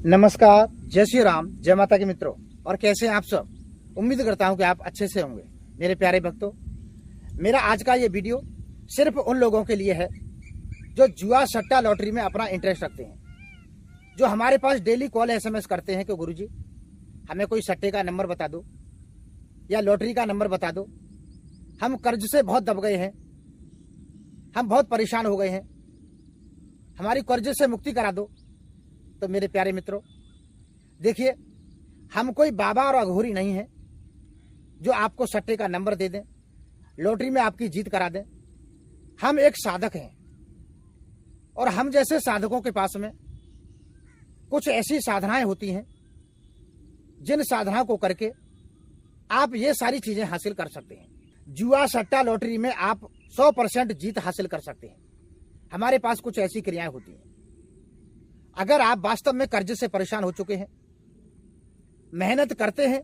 नमस्कार, जय श्री राम, जय माता के मित्रों। और कैसे हैं आप सब। उम्मीद करता हूं कि आप अच्छे से होंगे। मेरे प्यारे भक्तों, मेरा आज का ये वीडियो सिर्फ उन लोगों के लिए है जो जुआ सट्टा लॉटरी में अपना इंटरेस्ट रखते हैं, जो हमारे पास डेली कॉल SMS करते हैं कि गुरुजी हमें कोई सट्टे का नंबर बता दो या लॉटरी का नंबर बता दो। हम कर्ज से बहुत दब गए हैं, हम बहुत परेशान हो गए हैं, हमारी कर्ज से मुक्ति करा दो। तो मेरे प्यारे मित्रों, देखिए, हम कोई बाबा और अघोरी नहीं है जो आपको सट्टे का नंबर दे दें, लॉटरी में आपकी जीत करा दें। हम एक साधक हैं और हम जैसे साधकों के पास में कुछ ऐसी साधनाएं होती हैं जिन साधनाओं को करके आप ये सारी चीजें हासिल कर सकते हैं। जुआ सट्टा लॉटरी में आप 100% जीत हासिल कर सकते हैं। हमारे पास कुछ ऐसी क्रियाएं होती हैं। अगर आप वास्तव में कर्ज से परेशान हो चुके हैं, मेहनत करते हैं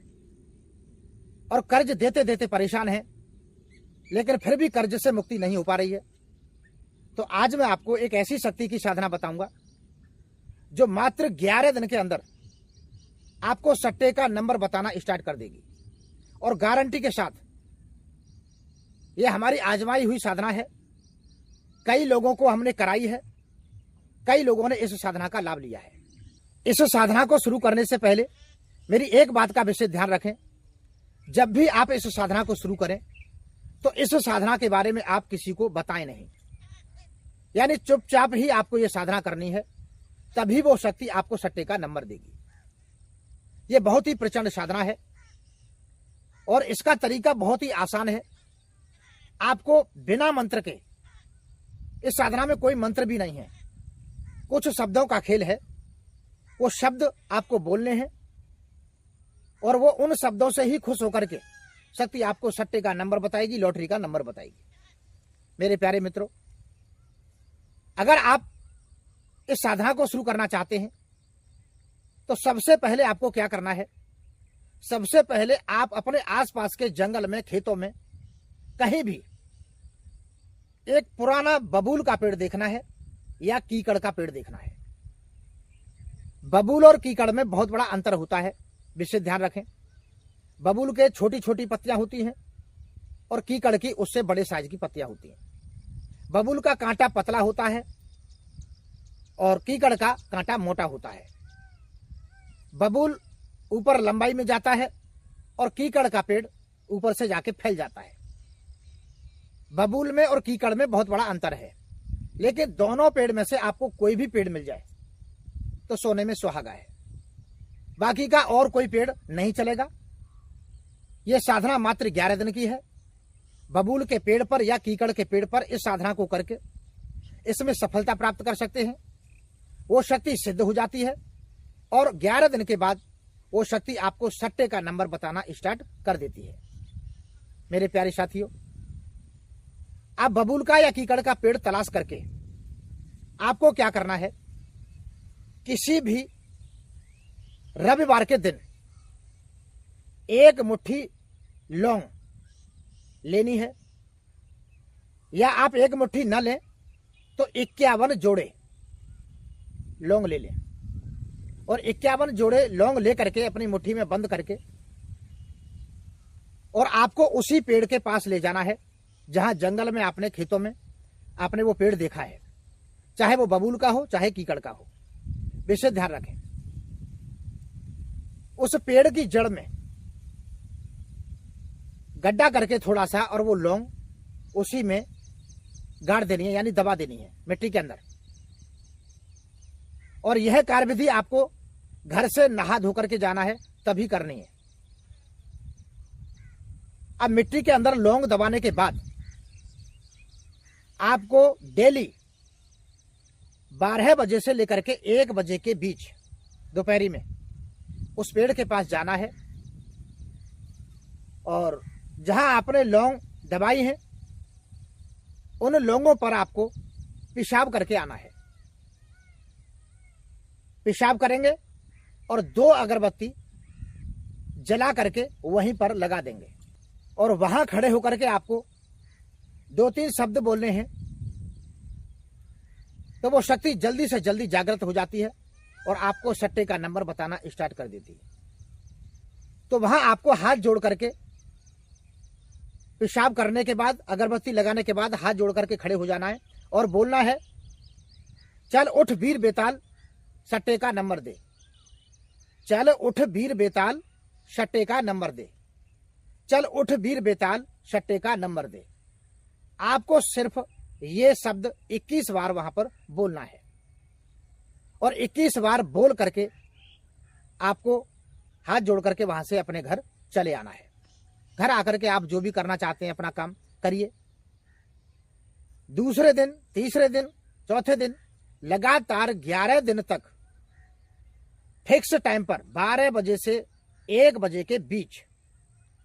और कर्ज देते देते परेशान हैं, लेकिन फिर भी कर्ज से मुक्ति नहीं हो पा रही है, तो आज मैं आपको एक ऐसी शक्ति की साधना बताऊंगा जो मात्र 11 दिन के अंदर आपको सट्टे का नंबर बताना स्टार्ट कर देगी। और गारंटी के साथ यह हमारी आजमाई हुई साधना है। कई लोगों को हमने कराई है, कई लोगों ने इस साधना का लाभ लिया है। इस साधना को शुरू करने से पहले मेरी एक बात का विशेष ध्यान रखें। जब भी आप इस साधना को शुरू करें तो इस साधना के बारे में आप किसी को बताएं नहीं, यानी चुपचाप ही आपको यह साधना करनी है, तभी वो शक्ति आपको सट्टे का नंबर देगी। यह बहुत ही प्रचंड साधना है और इसका तरीका बहुत ही आसान है। आपको बिना मंत्र के, इस साधना में कोई मंत्र भी नहीं है, कुछ शब्दों का खेल है। वो शब्द आपको बोलने हैं और वो उन शब्दों से ही खुश होकर के शक्ति आपको सट्टे का नंबर बताएगी, लॉटरी का नंबर बताएगी। मेरे प्यारे मित्रों, अगर आप इस साधना को शुरू करना चाहते हैं तो सबसे पहले आपको क्या करना है। सबसे पहले आप अपने आसपास के जंगल में, खेतों में, कहीं भी एक पुराना बबूल का पेड़ देखना है या कीकड़ का पेड़ देखना है। बबूल और कीकड़ में बहुत बड़ा अंतर होता है, विशेष ध्यान रखें। बबूल के छोटी छोटी पत्तियां होती हैं और कीकड़ की उससे बड़े साइज की पत्तियां होती हैं। बबूल का कांटा पतला होता है और कीकड़ का कांटा मोटा होता है। बबूल ऊपर लंबाई में जाता है और कीकड़ का पेड़ ऊपर से जाके फैल जाता है। बबूल में और कीकड़ में बहुत बड़ा अंतर है, लेकिन दोनों पेड़ में से आपको कोई भी पेड़ मिल जाए तो सोने में सुहागा है। बाकी का और कोई पेड़ नहीं चलेगा। यह साधना मात्र 11 दिन की है। बबूल के पेड़ पर या कीकड़ के पेड़ पर इस साधना को करके इसमें सफलता प्राप्त कर सकते हैं। वो शक्ति सिद्ध हो जाती है और 11 दिन के बाद वो शक्ति आपको सट्टे का नंबर बताना स्टार्ट कर देती है। मेरे प्यारे साथियों, आप बबूल का या कीकड़ का पेड़ तलाश करके आपको क्या करना है, किसी भी रविवार के दिन एक मुट्ठी लौंग लेनी है, या आप एक मुट्ठी न लें तो 51 जोड़े लौंग ले लें और 51 जोड़े लौंग लेकर के अपनी मुट्ठी में बंद करके और आपको उसी पेड़ के पास ले जाना है जहां जंगल में, आपने खेतों में आपने वो पेड़ देखा है, चाहे वो बबूल का हो चाहे कीकड़ का हो। विशेष ध्यान रखें, उस पेड़ की जड़ में गड्ढा करके थोड़ा सा और वो लौंग उसी में गाड़ देनी है, यानी दबा देनी है मिट्टी के अंदर। और यह कार्यविधि आपको घर से नहा धोकर के जाना है तभी करनी है। अब मिट्टी के अंदर लौंग दबाने के बाद आपको डेली 12 बजे से लेकर के 1 बजे के बीच दोपहरी में उस पेड़ के पास जाना है और जहां आपने लौंग दबाई है उन लौंगों पर आपको पेशाब करके आना है। पेशाब करेंगे और 2 अगरबत्ती जला करके वहीं पर लगा देंगे और वहां खड़े होकर के आपको 2-3 शब्द बोलने हैं, तो वो शक्ति जल्दी से जल्दी जागृत हो जाती है और आपको सट्टे का नंबर बताना स्टार्ट कर देती है। तो वहां आपको हाथ जोड़ करके, पेशाब करने के बाद, अगरबत्ती लगाने के बाद हाथ जोड़ करके खड़े हो जाना है और बोलना है, चल उठ वीर बेताल सट्टे का नंबर दे। चल उठ वीर बेताल सट्टे का नंबर दे। चल उठ वीर बेताल सट्टे का नंबर दे। आपको सिर्फ ये शब्द 21 बार वहां पर बोलना है और 21 बार बोल करके आपको हाथ जोड़ करके वहां से अपने घर चले आना है। घर आकर के आप जो भी करना चाहते हैं अपना काम करिए। दूसरे दिन, तीसरे दिन, चौथे दिन लगातार 11 दिन तक फिक्स टाइम पर 12 बजे से 1 बजे के बीच,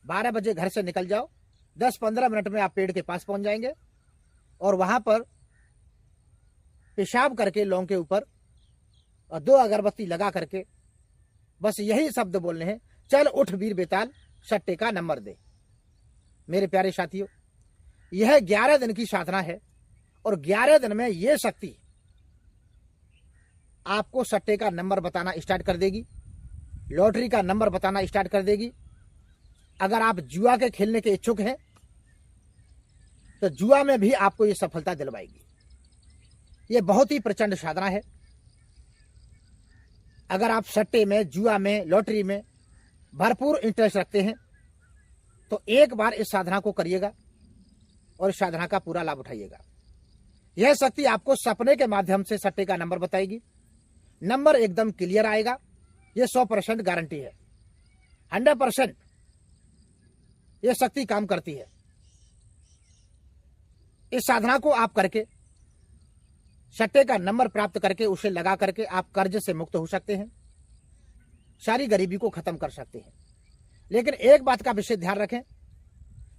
12 बजे घर से निकल जाओ, 10-15 मिनट में आप पेड़ के पास पहुंच जाएंगे और वहां पर पेशाब करके लौंग के ऊपर और 2 अगरबत्ती लगा करके बस यही शब्द बोलने हैं, चल उठ वीर बेताल सट्टे का नंबर दे। मेरे प्यारे साथियों, यह 11 दिन की साधना है और 11 दिन में यह शक्ति आपको सट्टे का नंबर बताना स्टार्ट कर देगी, लॉटरी का नंबर बताना स्टार्ट कर देगी। अगर आप जुआ के खेलने के इच्छुक हैं तो जुआ में भी आपको यह सफलता दिलवाएगी। यह बहुत ही प्रचंड साधना है। अगर आप सट्टे में, जुआ में, लॉटरी में भरपूर इंटरेस्ट रखते हैं तो एक बार इस साधना को करिएगा और इस साधना का पूरा लाभ उठाइएगा। यह शक्ति आपको सपने के माध्यम से सट्टे का नंबर बताएगी। नंबर एकदम क्लियर आएगा। यह 100% गारंटी है, 100% यह शक्ति काम करती है। इस साधना को आप करके सट्टे का नंबर प्राप्त करके उसे लगा करके आप कर्ज से मुक्त हो सकते हैं, सारी गरीबी को खत्म कर सकते हैं। लेकिन एक बात का विशेष ध्यान रखें,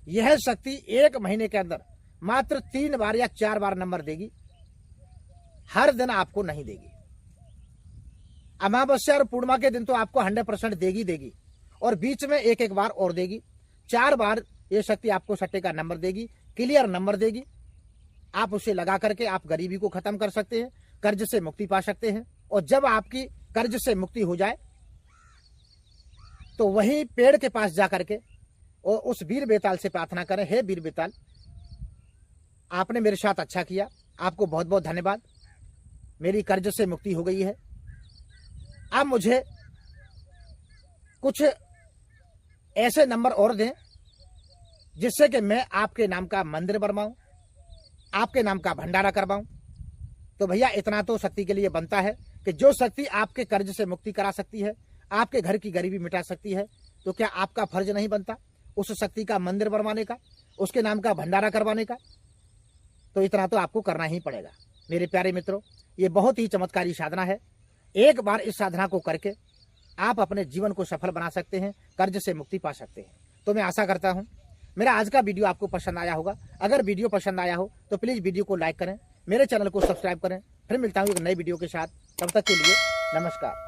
यह शक्ति 1 महीने के अंदर मात्र 3 बार या 4 बार नंबर देगी, हर दिन आपको नहीं देगी। अमावस्या और पूर्णिमा के दिन तो आपको 100% देगी और बीच में 1-1 बार और देगी। 4 बार यह शक्ति आपको सट्टे का नंबर देगी, क्लियर नंबर देगी। आप उसे लगा करके आप गरीबी को खत्म कर सकते हैं, कर्ज से मुक्ति पा सकते हैं। और जब आपकी कर्ज से मुक्ति हो जाए तो वही पेड़ के पास जाकर के और उस वीर बेताल से प्रार्थना करें, हे वीर बेताल, आपने मेरे साथ अच्छा किया, आपको बहुत बहुत धन्यवाद, मेरी कर्ज से मुक्ति हो गई है। अब मुझे कुछ ऐसे नंबर और दें जिससे कि मैं आपके नाम का मंदिर बनवाऊं, आपके नाम का भंडारा करवाऊं। तो भैया इतना तो शक्ति के लिए बनता है कि जो शक्ति आपके कर्ज से मुक्ति करा सकती है, आपके घर की गरीबी मिटा सकती है, तो क्या आपका फर्ज नहीं बनता उस शक्ति का मंदिर बनवाने का, उसके नाम का भंडारा करवाने का? तो इतना तो आपको करना ही पड़ेगा। मेरे प्यारे मित्रों, ये बहुत ही चमत्कारी साधना है। एक बार इस साधना को करके आप अपने जीवन को सफल बना सकते हैं, कर्ज से मुक्ति पा सकते हैं। तो मैं आशा करता हूं मेरा आज का वीडियो आपको पसंद आया होगा। अगर वीडियो पसंद आया हो तो प्लीज वीडियो को लाइक करें, मेरे चैनल को सब्सक्राइब करें। फिर मिलता हूं एक नई वीडियो के साथ, तब तक के लिए नमस्कार।